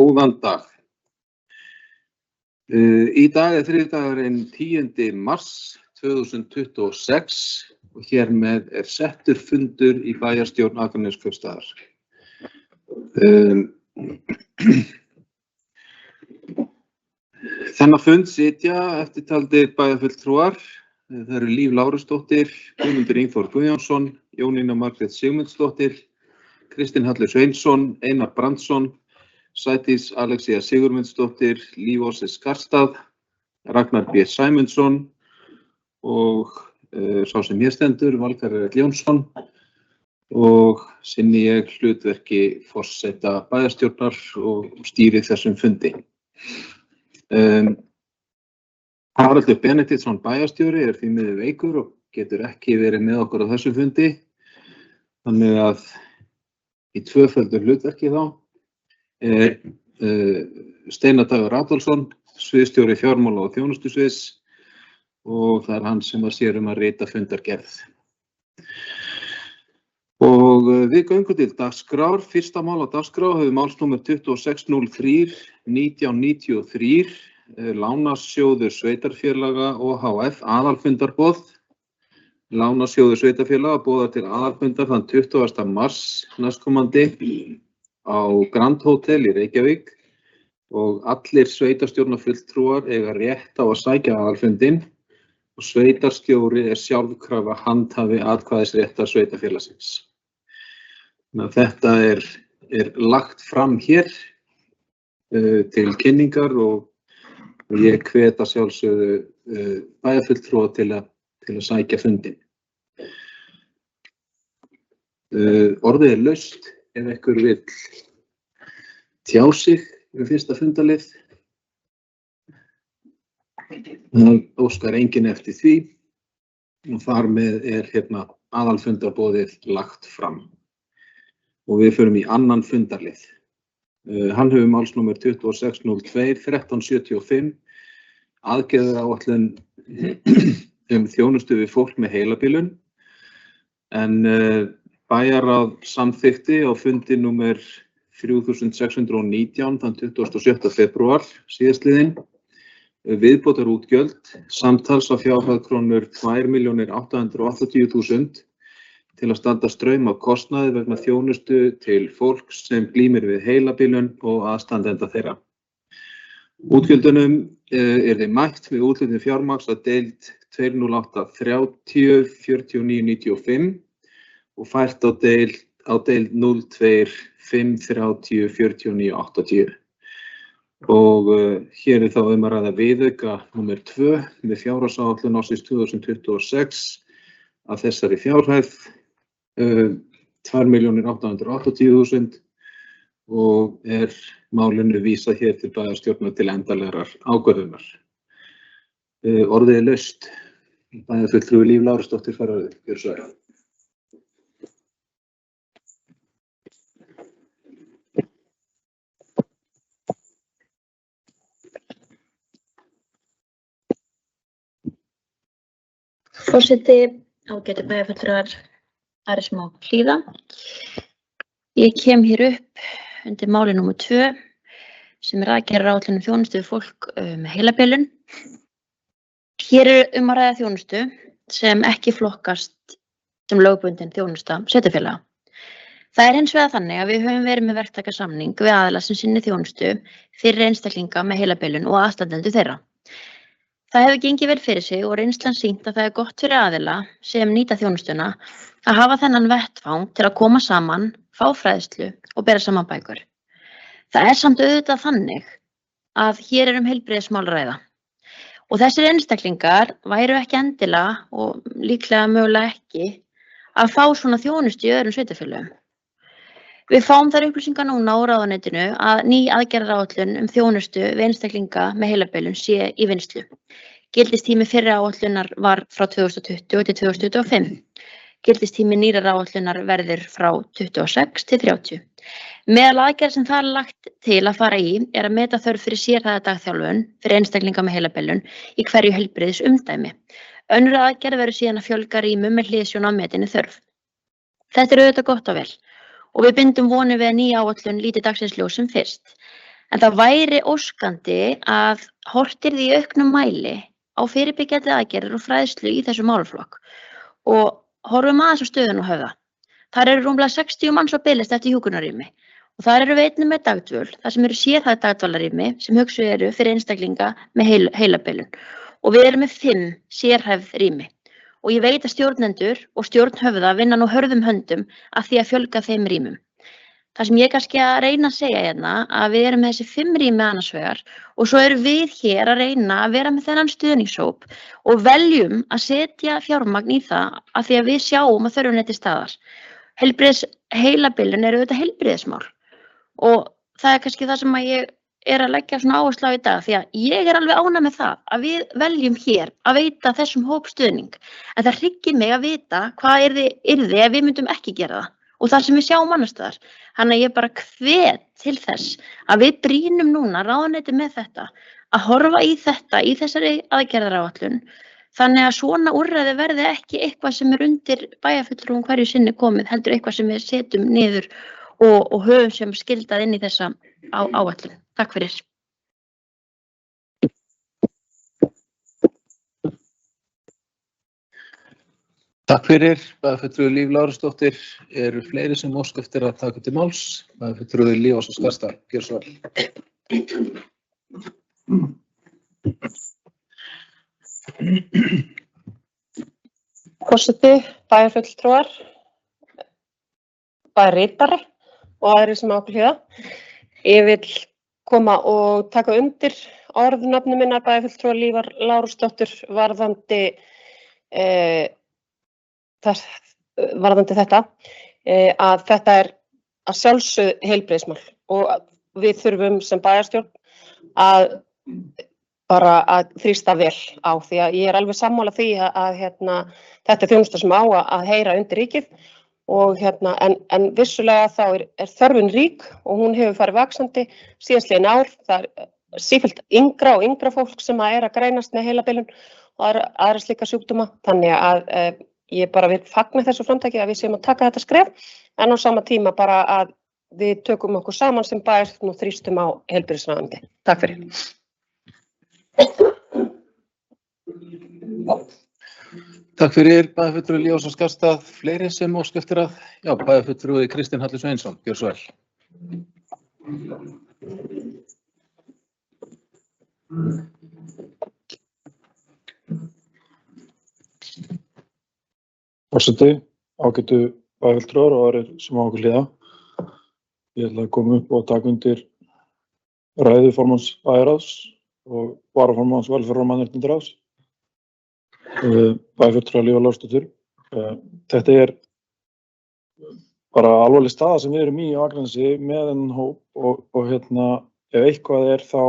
Góðan dag. Í dag þriðjudagurinn 10. mars 2026 og hér með settur fundur í bæjarstjórn Akraneskaupstaðar. Þennan fund sitja eftirtaldir bæjarfulltrúar. Það eru Líf Lárusdóttir, Guðmundur Ingþór Guðjónsson, Jónína Margrét Sigmundsdóttir, Kristinn Hallur Sveinsson, Einar Brandsson, Sædís Alexía Sigurmundsdóttir, Líf Åse Skarstað, Ragnar B. Sæmundsson og sá sem hér stendur, Valgarður L. Jónsson, og sinni ég hlutverki forseta bæjarstjórnar og stýri þessum fundi. Haraldur Benediktsson bæjarstjóri því miður veikur og getur ekki verið með okkur á þessum fundi, þannig að í tvöföldu hlutverki þá Steinar Dagur Adolfsson, sviðsstjóri fjármála og þjónustusviðs, og það hann sem sér að rita fundargerð. Og við göngum til dagskrár. Fyrsta mál á dagskrá hefur málsnúmer 2603 1993, Lánasjóður sveitarfélaga OHF aðalfundarboð. Lánasjóður sveitarfélaga boðar til aðalfundar þann 20. mars næstkomandi á Grand Hotel í Reykjavík og allir sveitarstjórnarfulltrúar eiga rétt á að sækja aðalfundinn og sveitarstjóri sjálfkrafa handhafi atkvæðisréttar sveitarfélagsins. Þetta er lagt fram hér til kynningar og ég hvet að sjálfsögðu bæjarfulltrúa til að sækja fundinn. Orðið laust ef einhver vill tjá sig við fyrsta fundalið. Það óskar enginn eftir því og þar með hérna aðalfundarboðið lagt fram. Og við förum í annan fundarlið. Hann hefur málsnúmer 2602 1375, aðgerðaáætlun þjónustu við fólk með heilabilun, en bæjarráð samþykkti á fundi númer 3619 þann 27. febrúar síðastliðinn viðbótarútgjöld samtals á fjárhæð krónur 2.880.000 til að standa straum af kostnaði vegna þjónustu til fólks sem glímir við heilabilun og aðstandenda þeirra. Útgjöldunum yrði mætt við úthlutun fjármagns að deild 20830 4995 og fært á deild 02530 4980. Og hér þá að ræða viðauka númer 2 með fjárhagsáætlun ársins 2026 að þessari fjárhæð 2.880.000 og málinu vísað hér til bæjarstjórnar til endanlegrar ákvörðunar. Orðið laust. Bæjarfulltrúi Líf Lárusdóttir fær orðið. Gjörðu svo vel. Forseti, ágætu bæjarfulltrúar, Ari Smá Hlíða. Ég kem hér upp undir máli númer 2 sem aðgerðaáætlun þjónustu við fólk með heilabilun. Hér að ræða þjónustu sem ekki flokkast sem lögbundin þjónusta sveitarfélaga. Það hins vegar þannig að við höfum verið með verktakasamning við aðila sem sinni þjónustu fyrir einstaklinga með heilabilun og aðstandendur þeirra. Það hefur gengið vel fyrir sig og reynslan sýnt að það er gott fyrir aðila sem nýta þjónustuna að hafa þennan vettvang til að koma saman, fá fræðslu og bera saman bækur. Það samt auðvitað þannig að hér heilbrigðismál að ræða. Og þessir einstaklingar væru ekki endilega og líklega mögulega ekki að fá svona þjónustu í öðrum sveitarfélögum. Við fáum þær upplýsingar núna á ráðuneytinu að ný aðgerðaáætlun þjónustu við einstaklinga með heilabilun sé í vinnslu. Gildistími fyrri áætlunar var frá 2020 til 2025. Gildistími nýrar áætlunar verður frá 26 til 30. Meðal aðgerða sem það lagt til að fara í að meta þörf fyrir sérhæfða dagþjálfun fyrir einstaklinga með heilabilun í hverju heilbrigðisumdæmi. Önnur aðgerð verður síðan að fjölga rýmum með hliðsjón af metinni þörf. Þetta auðvitað gott og vel og við bindum vonir við að ný áætlun líti dagsins ljós sem fyrst. En það væri óskandi að horft yrði í auknum mæli á fyrirbyggjandi aðgerðir og fræðslu í þessum málaflokk og horfum aðeins á stöðuna á Höfða. Þar eru rúmlega 60 manns á biðlista eftir hjúkrunarrými og þar eru við einnig með dagdvöl, þar sem eru sérhæfð dagdvalarrými sem hugsuð eru fyrir einstaklinga með heilabilun og við erum með 5 sérhæfð rými og ég veit að stjórnendur og stjórn Höfða vinna nú hörðum höndum að því að fjölga þeim rýmum. Það sem ég kannski að reyna að segja hérna að við erum með þessi 5 rými annars vegar og svo erum við hér að reyna að vera með þennan stuðningshóp og veljum að setja fjármagn í það að því að við sjáum að þörfin er til staðar. Heilabilun eru auðvitað heilbrigðismál og það er kannski það sem að ég er að leggja svona áherslu á í dag því að ég er alveg ánægð með það að við veljum hér að veita þessum hóp stuðning en það hryggir mig að vita hvað yrði ef við myndum ekki gera það og það sem við sjáum annars staðar. Þannig að ég bara hvet til þess að við brýnum núna ráðuneytið með þetta að horfa í þetta í þessari aðgerðaráætlun þannig að svona úrræði verði ekki eitthvað sem er undir bæjarfulltrúum hverju sinni komið heldur eitthvað sem við setjum niður og höfum sem skildað inn í þessa áætlun. Takk fyrir. Takk fyrir. Bæjarfulltrúi Líf Lárusdóttir. Eru fleiri sem óska eftir að taka til máls? Bæjarfulltrúi Líf Ása Skarðsdal. Gjörðu svo vel. Forseti, bæjarfulltrúar, bæjarritari og aðrir sem ákveð hlýða. Ég vil koma og taka undir orðnafni minnar bæjarfulltrúar Lífar Lárusdóttur varðandi þetta að þetta er að sjálfsögðu heilbrigðismál og við þurfum sem bæjarstjórn að þrýsta vel á því að ég er alveg sammála því að þetta er þjónusta sem á að heyra undir ríkið og en vissulega þá er þörfin rík og hún hefur farið vaxandi síðastliðin ár. Það er sífellt yngra og yngra fólk sem er að greinast með heilabilun og aðra slíka sjúkdóma. Þannig að ég bara vil fagna þessu framtaki að við séum að taka þetta skref en á sama tíma bara að við tökum okkur saman sem bæjar og þrýstum á heilbrigðisráðuneyti. Takk fyrir. Takk fyrir bæjarfulltrúi Líf Ása Skarðsdal. Fleiri sem óska eftir að, já, bæjarfulltrúi Kristinn Hallur Sveinsson. Gjörðu svo vel. Forseti, ágætu bæjarfulltrúar og aðrir sem á okkur hlýða. Ég ætla að koma upp og taka undir ræðu formanns bæjarráðs og varaformanns velferðar- og mannréttindaráðs. Bæjarfulltrúar Lífar Lárusdóttur. Þetta er bara alvarleg staða sem við erum í á Akranesi með þennan hóp og ef eitthvað er þá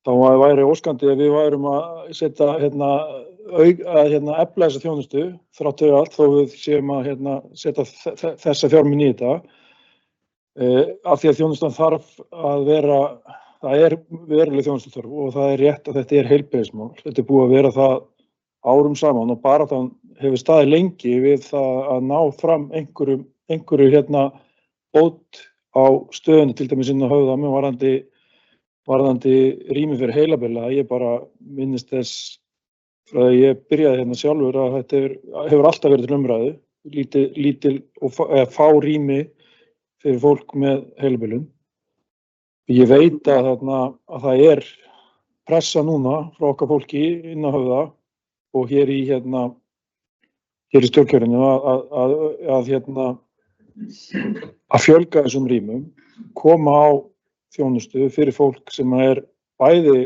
væri óskandi að við værum að setja efla þessa þjónustu þrátt fyrir allt þó við séum að setja þessa fjármuni í þetta af því að þjónustan þarf að vera, það er veruleg þjónustuþörf og það er rétt að þetta er heilbrigðismál. Þetta er búið að vera það árum saman og bara þann hefur staðið lengi við það að ná fram einhverju bót á stöðunni til dæmis inn á Höfða með varðandi rými fyrir heilabila. Ég bara minnist þess frá að ég byrjaði sjálfur að þetta hefur alltaf verið til umræðu, lítil og fá rými fyrir fólk með heilabilun. Ég veit að það er pressa núna frá okkar fólki inn á Höfða og hér í stjórnkjörinu að fjölga þessum rýmum, koma á þjónustu fyrir fólk sem er bæði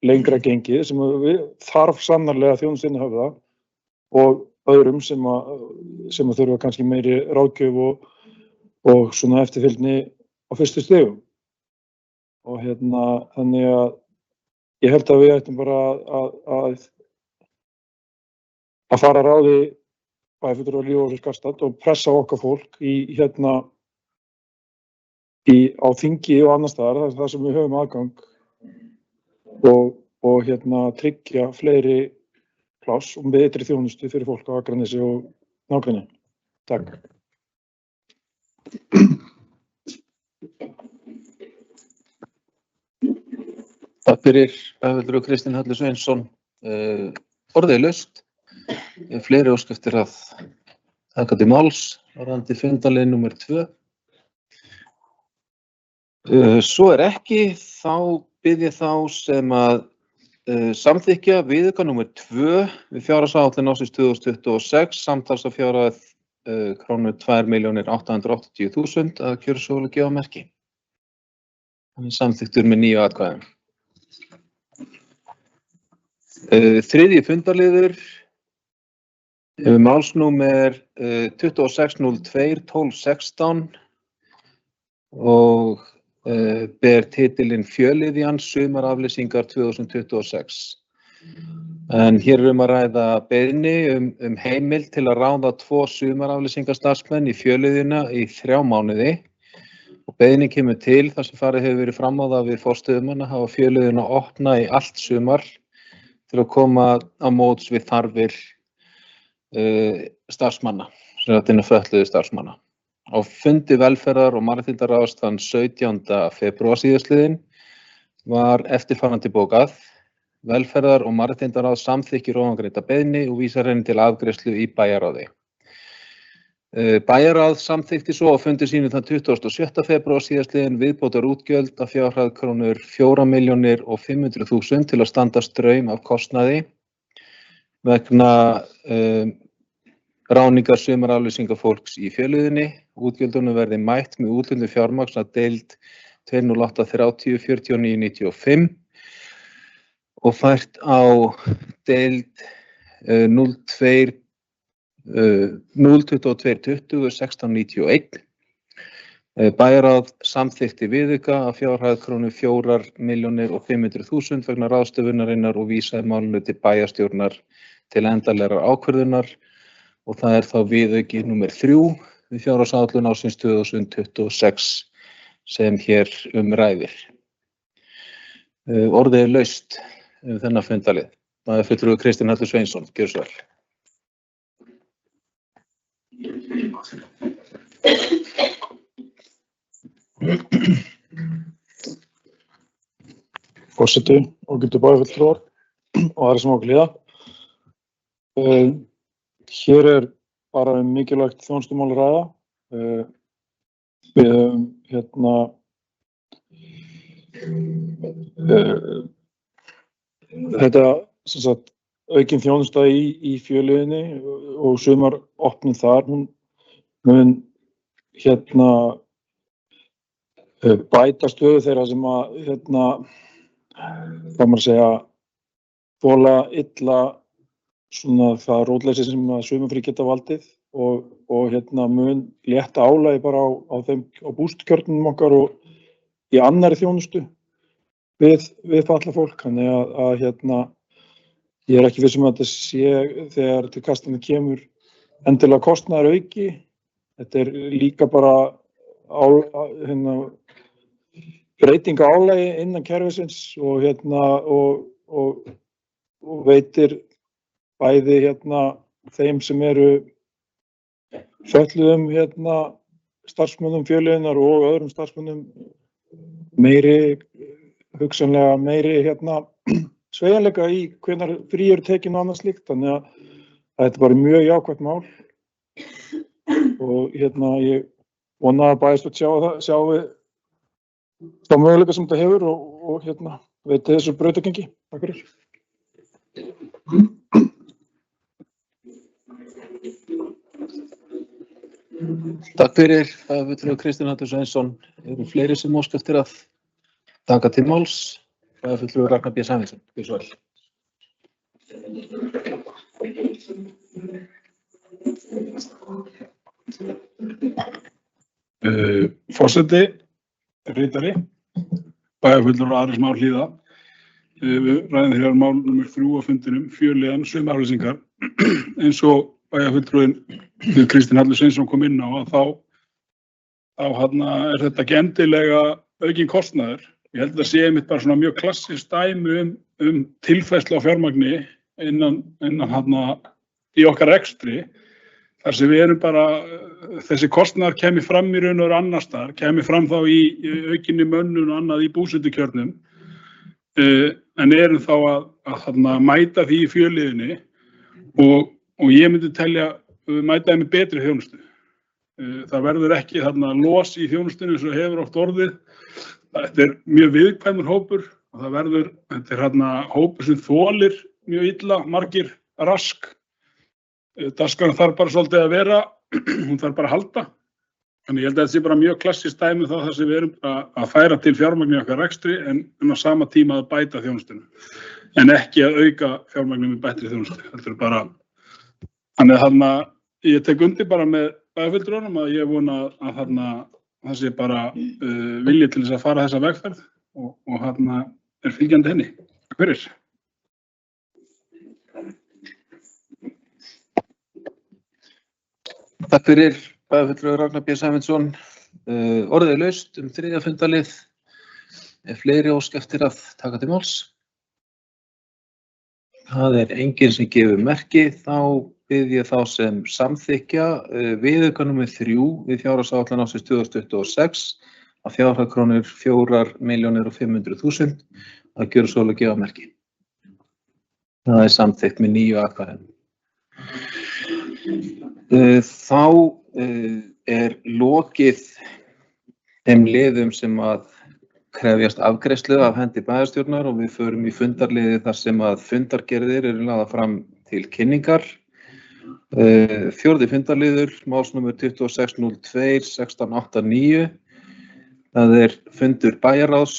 lengra gengið, sem þarf sannarlega þjónustu inn á Höfða og öðrum sem þurfa kannski meiri ráðgjöf og svona eftirfylgni á fyrstu stigum. Og þannig að ég held að við ættum bara að fara að ráði bæjarfulltrúar Líf Ása Skarðsdal og pressa okkar fólk á þingi og annars staðar, þar sem við höfum aðgang og tryggja fleiri pláss og betri þjónustu fyrir fólk á Akranesi og nágrenni. Takk. Takk fyrir bæjarfulltrúi Kristinn Hallur Sveinsson. Orðið er laust. Fleiri óska eftir að taka til máls varðandi fundarlið númer 2. Svo er ekki, þá bið ég þá sem að samþykkja viðauka númer 2 við fjárhagsáætlun ársins 2026 samtals að fjárhæð krónur 2.880.000 að kjörsólu gefa merki. Þannig samþykktur með 9 atkvæðum. Þriðji fundarliður málsnúmer 2602-1216 og ber titilinn Fjölliðjan sumaraflýsingar 2026. En hér er að ræða beiðni heimild til að ráða 2 sumaraflýsingarstarfsmenn í Fjölliðjuna í 3 mánuði. Og beiðni kemur til þar sem farið hefur verið fram á það við forstöðumann að hafa Fjölliðjuna opna í allt sumar til að koma á móts við þarfir starfsmanna, sem þetta er fötluðu starfsmanna. Á fundi velferðar- og mannréttindaráðs þann 17. febrúar síðastliðinn var eftirfarandi bókað. Velferðar- og mannréttindaráð samþykkir ofangreinda beiðni og vísar henni til afgreiðslu í bæjarráði. Bæjarráð samþykkti svo á fundi sínu þann 26. febrúar síðastliðinn viðbótar útgjöld að fjárhæð krónur 4.500.000 til að standa straum af kostnaði vegna ráðningar sumaraflýsinga fólks í Fjölliðjunni. Útgjöldunum verði mætt með úthlutun fjármagns að deild 208304995 og fært á deild 022201691. Bæjarráð samþykkti viðauka að fjárhæð krónur 4.500.000 vegna ráðstöfunarinnar og vísaði málinu til bæjarstjórnar til endanlegrar ákvörðunar og það er þá viðauki númer 3 við fjárhagsáætlun ársins 2026 sem hér ræðir. Orðið er laust þennan fundarlið. Bæjarfulltrúi Kristinn Hallur Sveinsson, gjörðu svo vel. Forseti og getur bæjarfulltrúar og aðra sem okkur líða. Hér er bara mikilvægt þjónustumál að ræða. Við þetta sem sagt aukin þjónusta í Fjölliðjunni og sumar opnun þar, hún mun bæta stöðu þeirra sem að hvað maður segja þola illa svona það rótleysi sem að sumarfrí geta valdið og mun létta álagi bara á bústkjörnum okkar og í annarri þjónustu við fatlað fólk. Þannig að ég er ekki viss að þetta sé þegar til kastinu kemur endilega kostnaðar auki. Þetta er líka bara breyting á álagi innan kerfisins og veitir bæði þeim sem eru fötluðum starfsmönnum Fjölliðjunnar og öðrum starfsmönnum hugsanlega meiri sveigjanleika í hvenær frí eru tekin og annað slíkt. Þannig að þetta er bara mjög jákvætt mál og ég vona að bæjarstjórn sjá við þá möguleika sem þetta hefur og veiti þessu brautagengi. Takk fyrir. Takk fyrir, bæjarfulltrúi Kristinn Hallur Sveinsson. Eru fleiri sem óska eftir að taka til máls? Bæjarfulltrúi Ragnar B. Sæmundsson, gjörðu svo vel. Forseti, ritari, bæjarfulltrúi Ari Már Hlíða. Við ræðum hér mál númer 3 á fundinum, Fjölliðjan sumaraflýsingar. Eins og bæjarfulltrúinn Kristinn Hallur Sveinsson kom inn á að þá er þetta ekki endilega aukinn kostnaður. Ég held að það sé einmitt bara svona mjög klassískt dæmi tilfærslu á fjármagni innan í okkar rekstri. Þar sem við erum bara, þessi kostnaðar kemur fram í raun og annars staðar, kemur fram þá í aukinni mönnun og annað í búsetukjörnum. en erum þá að mæta því í fjölliðinni og ég myndi telja mæta þeim með betri þjónustu. Það verður ekki los í þjónustunni eins og hefur oft orðið. Þetta er mjög viðkvæmur hópur og þetta er hópur sem þolir mjög illa, margir rask. Daskan þarf bara svolítið að vera, hún þarf bara að halda. Þannig ég held að þetta sé bara mjög klassískt dæmi þá þar sem við erum að færa til fjármagn í okkar rekstri en á sama tíma að bæta þjónustuna. En ekki að auka fjármagn með bættri þjónustu. Þetta er bara, þannig að ég tek undir bara með bæjarfulltrúanum að ég vona að það sé bara vilji til þess að fara þessa vegferð og er fylgjandi henni. Takk fyrir. Takk fyrir bæjarfulltrúi Ragnar B. Sæmundsson. Orðið er laust þriðja fundarlið. Er fleiri ósk eftir að taka til máls? Það er enginn sem gefur merki, þá bið ég þá sem samþykkja viðauka númer 3 við fjárhagsáætlun ársins 2026 að fjárhæð krónur 4.500.000 að gjöra svo að gefa merki. Það er samþykkt með 9 atkvæðum. Þá er lokið þeim liðum sem að krefjast afgreiðslu af hendi bæjarstjórnar og við förum í fundarliði þar sem að fundargerðir eru lagðar fram til kynningar. Fjórði fundarliður, málsnúmer 2602 1689. Það er fundur bæjarráðs,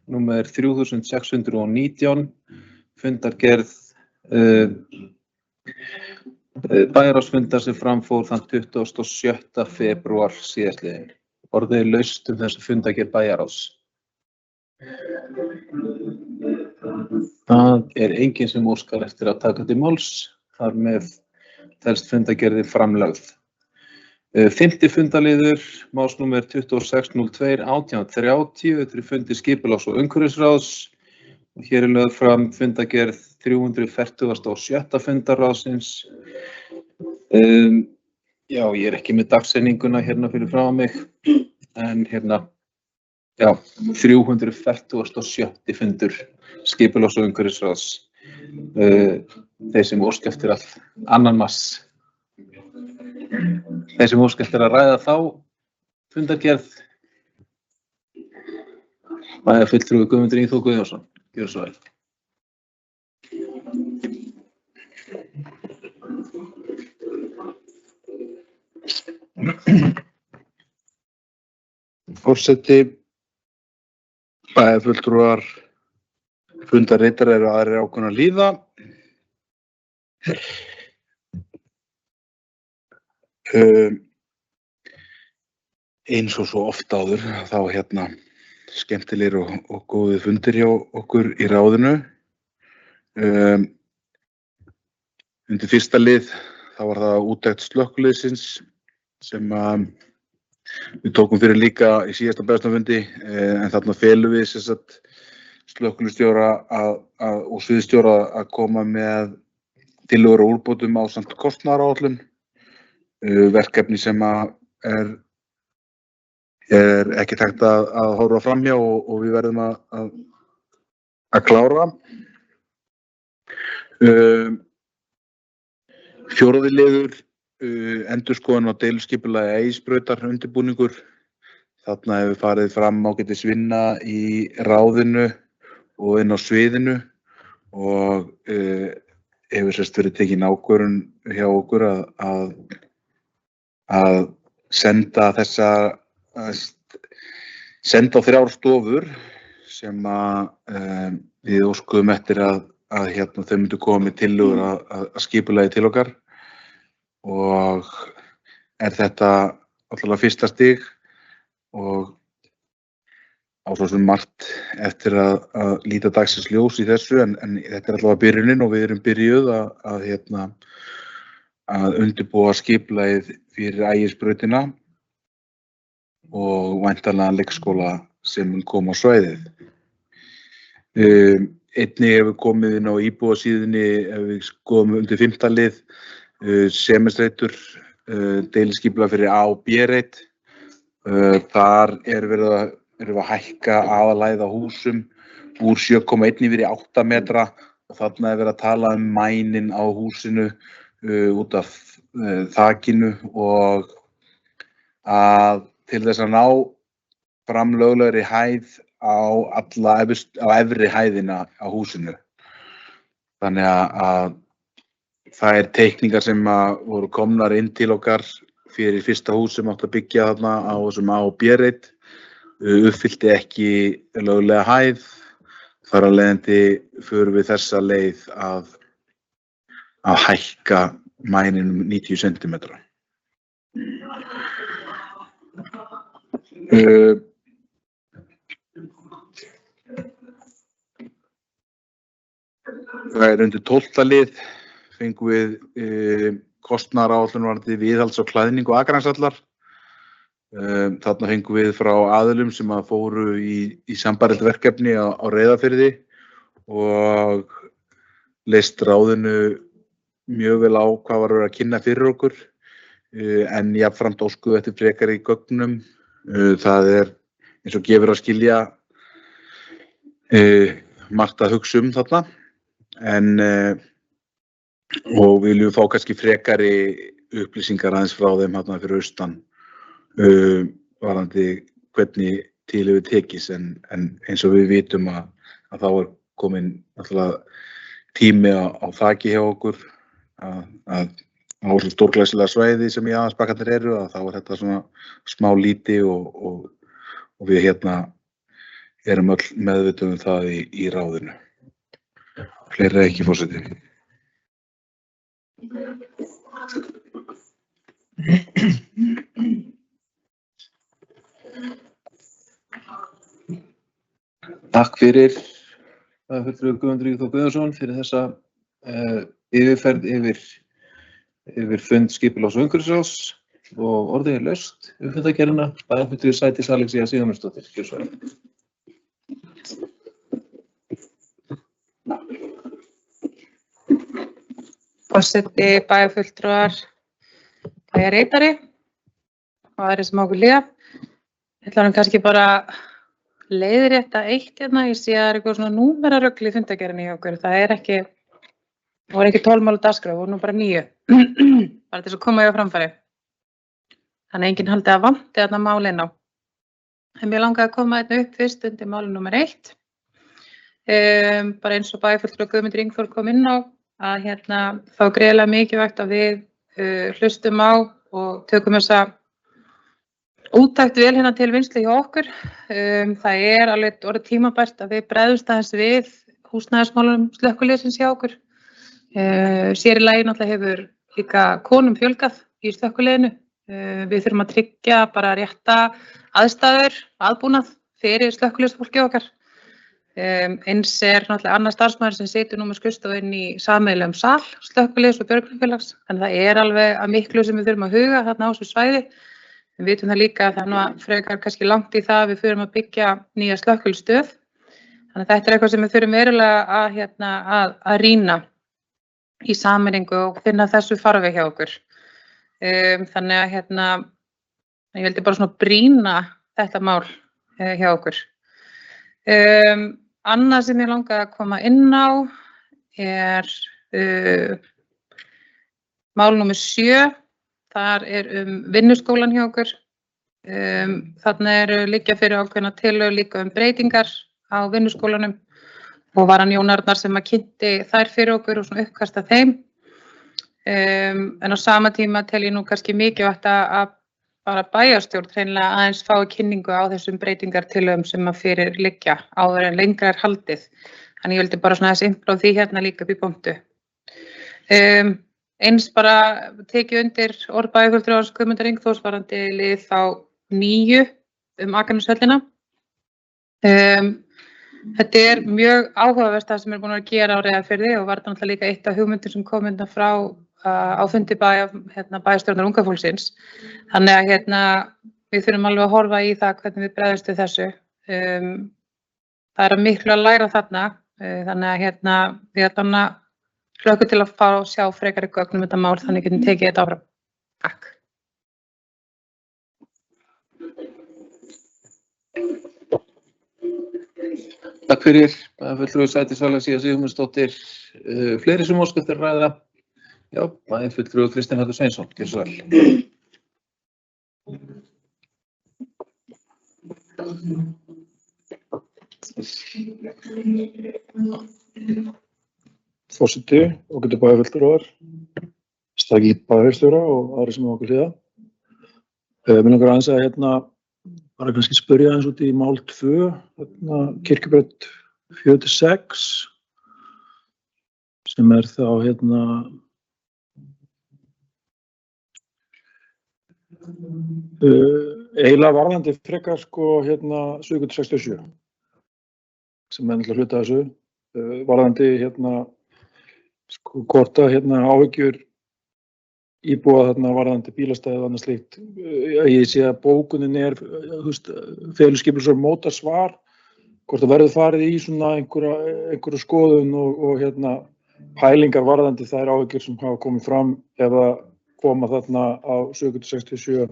númer 3619, fundargerð bæjarráðsfundar sem framfór þann 27. febrúar síðastliðinn. Orðið er laust þessa fundargerð bæjarráðs. Það er enginn sem óskar eftir að taka til máls, þar með telst fundargerðin framlögð. Fimmti fundarliður, málsnúmer 2602 1830, þetta er fundir skipulags- og umhverfisráðs. Hér er lögð fram fundargerð 347. fundarráðsins. Já, ég er ekki með dagsetninguna hérna fyrir frá mig, en hérna, já, 347. fundur skipulags- og umhverfisráðs. Þeir sem óska eftir all annan mars. Þeir sem óska eftir að ræða þá fundargerð. Bæjarfulltrúi Guðmundur Ingþór Guðjónsson. Gjörðu svo vel. Forseti, bæjarfulltrúar, fundarritar eru aðrir ákveðna líða. Eins og svo oft áður, þá skemmtilegir og góðir fundir hjá okkur í ráðinu. Undir fyrsta lið, þá var það úttekt slökkviliðsins sem við tókum fyrir líka í síðasta bæjarstjórnarfundi, en þarna felum við slökkviliðsstjóra og sviðsstjóra að koma með tillögur og úrbótum ásamt kostnaðaráætlun, verkefni sem er ekki hægt að horfa framhjá og við verðum að klára. Fjórði liður, endurskoðun á deiliskipulagi Eiðsbrautar undirbúningur. Þarna hefur farið fram ágætis vinna í ráðinu og inn á sviðinu og hefur verið tekin ákvörðun hjá okkur að senda senda á 3 stofur sem við óskuðum eftir að þau myndu koma með tillögur að skipulagi til okkar og er þetta alltaf fyrsta stig og á svo sem margt eftir að líta dagsins ljós í þessu en þetta er alltaf byrjunin og við erum byrjuð að undirbúa skipulagið fyrir Ægisbrautina og væntanlega leikskóla sem mun koma á svæðið. Einnig hefur komið inn á íbúasíðunni, ef við skoðum undir 5. lið, semestreitur, deiliskipulag fyrir A og B-reit. Þar erum við að hækka aðalæð á húsum úr 7,1 yfir í 8 metra og þarna verið að tala mænin á húsinu út af þakinu og að til þess að ná fram löglegri hæð á efri hæðina á húsinu. Þannig að það teikningar sem voru komnar inn til okkar fyrir fyrsta hús sem átti að byggja þarna á þessum A og B-reit uppfyllti ekki löglega hæð. Þar af leiðandi förum við þessa leið að hækka mænin 90 cm. Það undir 12. lið fengum við kostnaðaráætlun varðandi viðhalds- og klæðningu akransallar. Þarna fengum við frá aðilum sem fóru í sambærilegt verkefni á Reyðarfirði og leist ráðinu mjög vel á hvað var að kynna fyrir okkur en jafnframt óskuðu eftir frekari gögnum. Það eins og gefur að skilja margt að hugsa þarna og viljum fá kannski frekari upplýsingar aðeins frá þeim þarna fyrir austan varðandi hvernig til hefur tekist en eins og við vitum að þá komin náttúrulega tími á þaki hjá okkur að á svo stórglæsilega svæði sem í aðalsbakkarnir eru að þá þetta svona smá líti og við erum öll meðvituð það í ráðinu. Fleira ekki, forseti. Takk fyrir fulltrúi Guðmundur Ingi Þór Guðjónsson fyrir þessa yfirferð yfir fund skipulags- og umhverfisráðs og orðið laust fundargerðina. Bæjarfulltrúi Sædís Alexía Sigurmundsdóttir. Gjörðu svo vel. Forseti, bæjarfulltrúar, bæjarritari og aðrir sem okkur líða. Ég ætla kannski bara leiðrétta eitt hérna. Ég sé að það eitthvað svona númerarögl í fundargerðinni hjá okkur. Það voru ekki 12 mál á dagskrá, voru nú bara 9. Bara til þess að koma á framfæri. Þannig að enginn haldi að vanti þarna mál inn á. En mér langaði að koma hérna upp fyrst undir máli númer 1. Bara eins og bæjarfulltrúi Guðmundur Ingi Þór kom inn á að þá greiðlega mikilvægt að við hlustum á og tökum þessa úttekt vel til vinnslu hjá okkur. Það alveg orðið tímabært að við bregðumst aðeins við húsnæðismálum slökkviliðsins hjá okkur. Sér í lagi náttúrulega hefur líka konum fjölgað í slökkviliðinu. Við þurfum að tryggja bara rétta aðstæður, aðbúnað fyrir slökkviliðsfólkið okkar. Eins náttúrulega annar starfsmaður sem situr nú með skrifstofu inn í sameiginlegum sal slökkviliðs og björgunarfélags. Þannig það alveg að miklu sem við þurfum að huga þarna á þessu svæði. Við vitum það líka að það nú frekar kannski langt í það að við förum að byggja nýja slökkviliðsstöð. Þannig að þetta eitthvað sem við þurfum verulega að rýna í sameiningu og finna þessu farveg hjá okkur. Þannig að ég vildi bara svona brýna þetta mál hjá okkur. Annað sem ég langaði að koma inn á mál númer 7. Þar vinnuskólan hjá okkur. Þarna liggja fyrir ákveðna tillögur líka breytingar á vinnuskólanum og var hann Jón Arnar sem kynnti þær fyrir okkur og svona uppkasta þeim. En á sama tíma tel ég nú kannski mikilvægt að bara bæjarstjórn hreinlega aðeins fái kynningu á þessum breytingartillögum sem fyrir liggja áður en lengra haldið. Þannig ég vildi bara svona aðeins innblá því líka upp í pontu. Eins bara tekið undir orð bæjarfulltrúans Guðmundar Ingi Þórs varðandi lið þá 9 Akraneshöllina. Þetta mjög áhugavert það sem búin að gera á Reyðarfirði og var náttúrulega líka eitt af hugmyndum sem kom frá á fundi bæjarstjórnar unga fólksins. Þannig að við þurfum alveg að horfa í það hvernig við bregðumst við þessu. Það að miklu að læra þarna, þannig að við ætlum að hlökkum til að sjá frekari gögn þetta mál þannig getum tekið þetta áfram. Takk. Takk fyrir. Bæjarfulltrúi Sædís Alexía Sigmundsdóttir. Fleiri sem óska eftir að ræða? Já, bæjarfulltrúi Kristinn Hallur Sveinsson. Gjörðu svo vel. Forseti, ágætu bæjarfulltrúar, staki bæjarstjóra og aðrir sem okkur hlýða. Mér langar aðeins að bara kannski spyrja aðeins út í mál 2, Kirkjubraut 4-6, sem þá eiginlega varðandi frekar Suðurgötu 67, sem náttúrulega hluta af þessu, varðandi hvort að áhyggjur íbúa varðandi bílastæði og annað slíkt. Ég sé að bókunin felur skipulagsstjóri móta svar, hvort það verður farið í svona einhverja skoðun og pælingar varðandi þær áhyggjur sem hafa komið fram ef það koma þarna á Suðurgötu 67.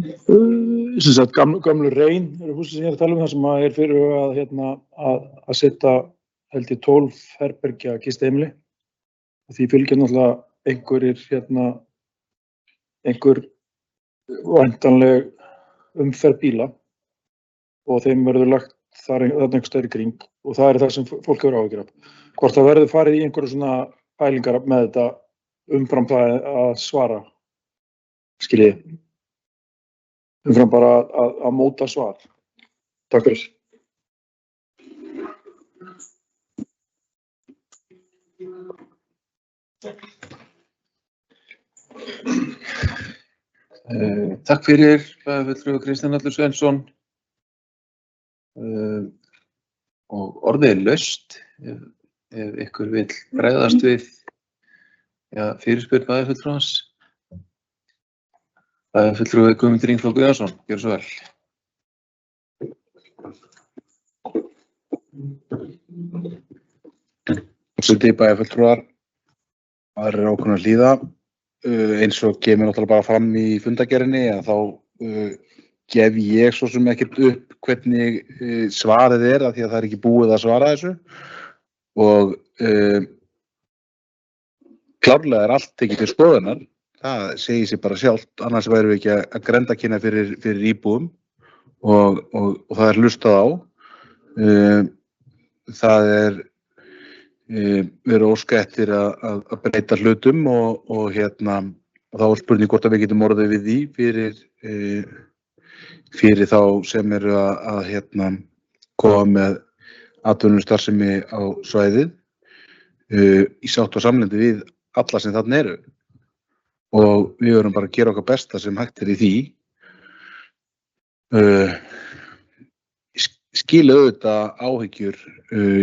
Sem sagt, gömlu rein eru húsið sem ég að tala um, það sem fyrir að setja held ég 12 herbergja gistiheimili. Því fylgja náttúrulega einhver væntanleg umferð bíla og þeim verður lagt þarna einhvers staðar í kring og það það sem fólk hefur áhyggjur af. Hvort það verður farið í einhverju svona pælingar með þetta umfram það að svara, skiljiði, umfram bara að móta svar. Takk fyrir. Takk fyrir, bæjarfulltrúi Kristinn Hallur Sveinsson. Og orðið laust ef ykkur vill bregðast við fyrirspurn bæjarfulltrúans. Bæjarfulltrúi Guðmundur Ingþór Guðjónsson, gjörðu svo vel. Forseti, bæjarfulltrúar, aðrir ákveðnar hlýða. Eins og kemur náttúrulega bara fram í fundargerðinni að þá gef ég svo sem ekkert upp hvernig svarið af því að það ekki búið að svara þessu og klárlega allt tekið til skoðunar. Það segir sig bara sjálft, annars værum við ekki að grenndarkynna fyrir íbúum og það hlustað á. Það verið óska eftir að breyta hlutum og þá spurning hvort að við getum orðið við því fyrir þá sem eru að koma með atvinnustarfsemi á svæðið í sátt og samlyndi við alla sem þarna eru og við verðum bara að gera okkar besta sem hægt í því. Skilu auðvitað áhyggjur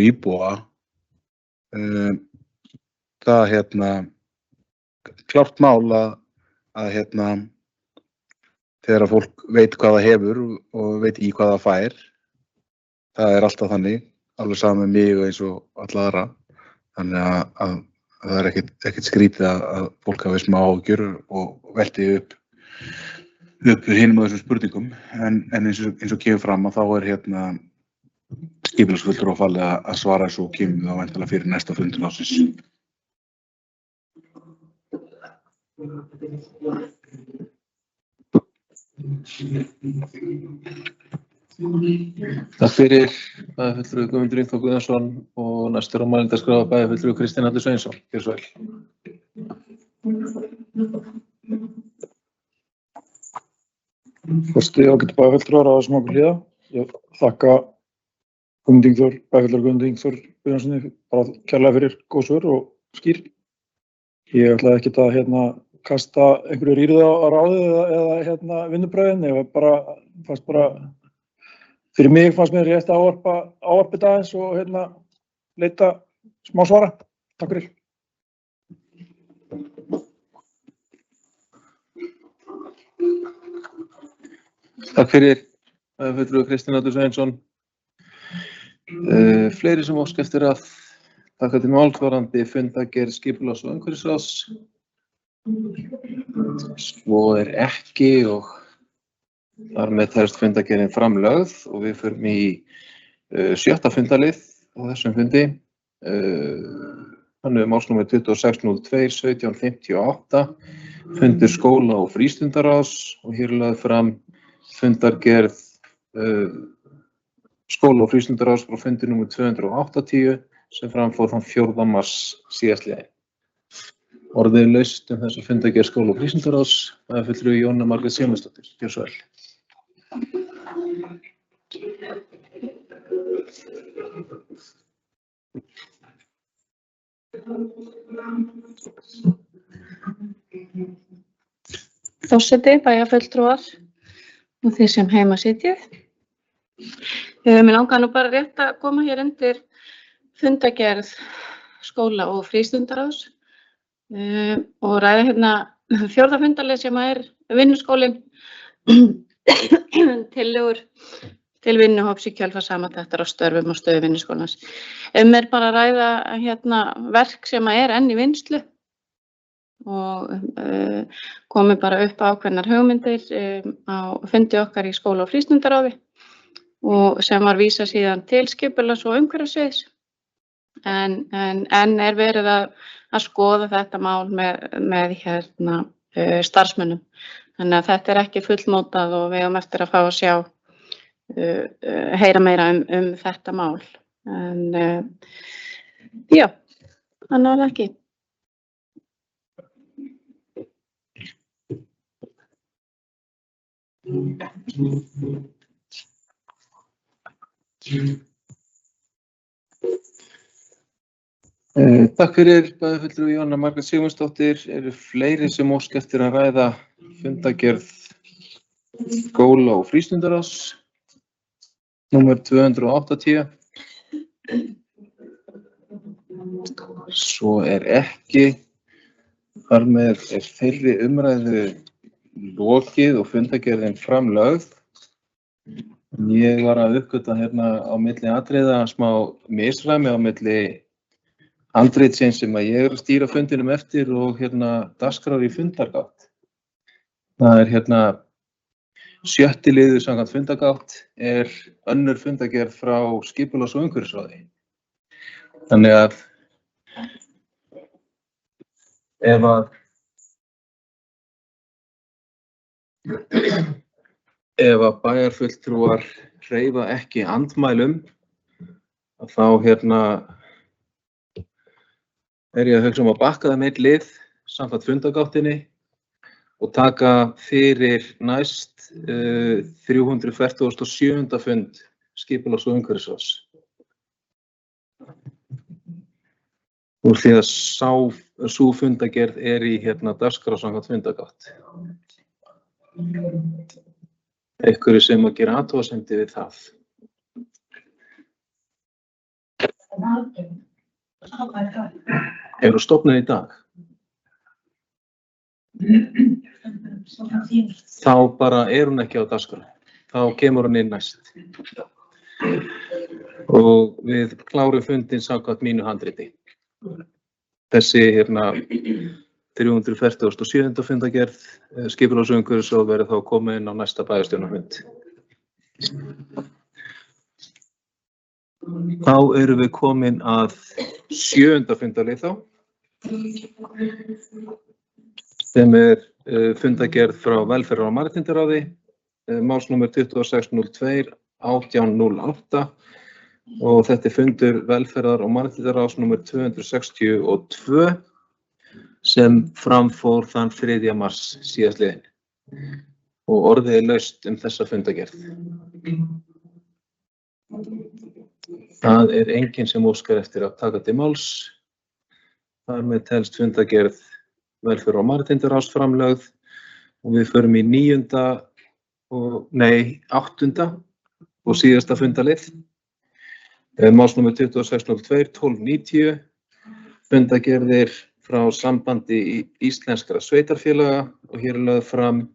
íbúa. Það klárt mál að þegar fólk veit hvað það hefur og veit í hvað það fær, það alltaf þannig, alveg saman með mig og eins og alla aðra, þannig að það ekkert skrítið að fólk hafi smá áhyggjur og velti upp hinum og þessum spurningum, en eins og kemur fram að þá skipulagsfulltrúi falið að svara þessu og kemur þá væntanlega fyrir næsta fundur ársins. Takk fyrir, bæjarfulltrúi Guðmundur Ingþór Guðjónsson og næstur á mælendaskrá bæjarfulltrúi Kristinn Hallur Sveinsson. Gjörðu svo vel. Forseti, ágætu bæjarfulltrúar á þessum okkur hlýða. Ég þakka bæjarfulltrúi Guðmundi Ingþór Guðjónssoni bara kærlega fyrir góð svör og skýr. Ég ætlaði ekkert að kasta einhverju rýrið á ráðið eða vinnubrögðin. Ég fannst bara fyrir mig fannst mér rétt að ávarpa þetta aðeins og leita smá svara. Takk fyrir. Takk fyrir, bæjarfulltrúi Kristinn Hallur Sveinsson. Fleiri sem óska eftir að taka til máls varðandi fundargerð skipulags- og umhverfisráðs. Svo ekki og þar með telst fundargerðin framlögð og við förum í Sjötta fundalið á þessum fundi. Hann málsnúmer 2602-1758, fundur skóla- og frístundaráðs og hér er lögð fram fundargerð skóla- og frístundaráðs frá fundi númer 280 sem framfór þann 4. mars síðastliðinn. Orðið laust þessa fundargerð skóla- og frístundaráðs, fulltrúi Jónína Margrét Sigmundsdóttir. Gjörðu svo vel. Forseti, bæjarfulltrúar og þið sem heima sitjið. Mig langar nú bara rétt að koma hér undir fundargerð skóla- og frístundaráðs og ræða hérna 4. fundarlið sem vinnuskólinn, tillögur til vinnuhóps í kjölfar samantektar á störfum og stöðu vinnuskólans. Bara að ræða hérna verk sem enn í vinnslu og komi bara upp ákveðnar hugmyndir á fundi okkar í skóla- og frístundaráði og sem var vísað síðan til skipulags- og umhverfissviðs. En verið að skoða þetta mál með hérna starfsmönnum. Þannig að þetta ekki fullmótað og við eigum eftir að fá að sjá heyra meira þetta mál. En já, þannig var það ekki. Takk fyrir bæjarfulltrúi Jónína Margrét Sigmundsdóttir. Eru fleiri sem óska eftir að ræða fundargerð skóla- og frístundaráðs númer 280? Svo ekki. Þar með þeirri umræðu lokið og fundargerðin framlögð. Ég var að uppgötva hérna á milli atriða smá misræmi á milli handritsins sem ég að stýra fundinum eftir og hérna dagskrár í fundargátt. Það hérna 7. liður samkvæmt fundargátt önnur fundargerð frá skipulags- og umhverfisráði. Þannig að ef að bæjarfulltrúar hreyfa ekki andmælum, þá hérna ég að hugsa að bakka það einn lið samkvæmt fundargáttinni og taka fyrir næst 347. fund skipulags- og umhverfisráðs. Úr því að sú fundargerð í hérna dagskrá samkvæmt fundargátt. Einhverju sem að gera athugasemdir við það. Eru stofnuð í dag? Þá bara hún ekki á dagskrá. Þá kemur hún inn næst. Og við klárum fundinn samkvæmt mínu handriti. Þessi hérna 347. fundargerð skipulags- og umhverfisráðs verður þá komið inn á næsta bæjarstjórnarfund. Þá erum við komin að 7. fundarlið þá, sem fundargerð frá velferðar- og mannréttindaráði, málsnúmer 2602-1808 og þetta fundur velferðar- og mannréttindaráðs númer 262 sem framfór þann 3. mars síðastliðinn og orðið laust þessa fundargerð. Það enginn sem óskar eftir að taka til máls. Þar með telst fundargerð velferðar- og mannréttindaráðs framlögð og við förum í 8. og síðasta fundarlið. Málsnúmer 2602-1290, fundargerðir frá Sambandi íslenskra sveitarfélaga og hér lögð fram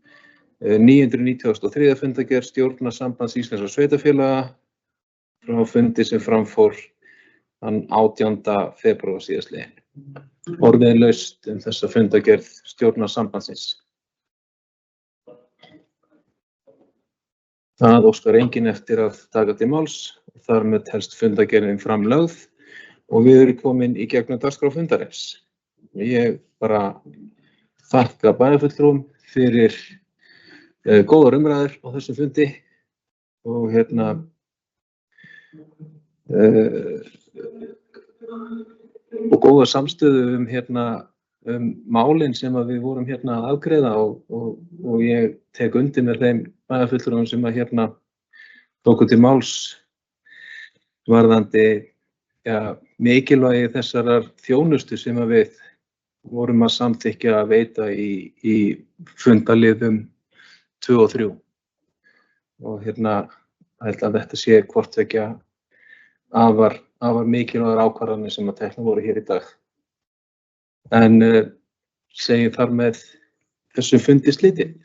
993. fundargerð stjórnarsambands íslenskra sveitarfélaga frá fundi sem framfór þann 18. febrúar síðastliðinn. Orðið laust þessa fundargerð stjórnarsambandsins. Það óskar enginn eftir að taka til máls, þar með telst fundargerðin framlögð og við erum komin í gegnum dagskrá fundarins. Ég bara þakka bæjarfulltrúum fyrir góðar umræður á þessum fundi og og góða samstöðu málin sem að við vorum að afgreiða og ég tek undir með þeim bæjarfulltrúum sem að tóku til máls varðandi mikilvægi þessarar þjónustu sem að við vorum að samþykkja að veita í fundaliðum 2 og 3. Og held að þetta sé hvort tveggja afar mikilvægar ákvarðanir sem að teknar voru hér í dag. En segi þar með þessum fundi slitið.